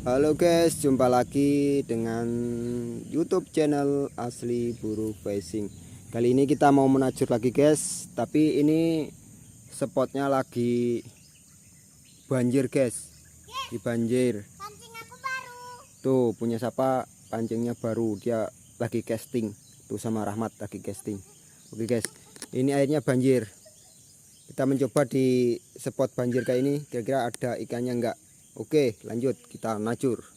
Halo guys, jumpa lagi dengan YouTube channel Asli Buru Fishing. Kali ini kita mau menajur lagi guys, tapi ini spotnya lagi banjir guys. Di banjir. Pancing aku baru. Tuh punya siapa pancingnya baru, dia lagi casting. Tuh sama Rahmat lagi casting. Oke guys, ini airnya banjir. Kita mencoba di spot banjir kayak ini, kira-kira ada ikannya enggak. Oke, lanjut kita najur.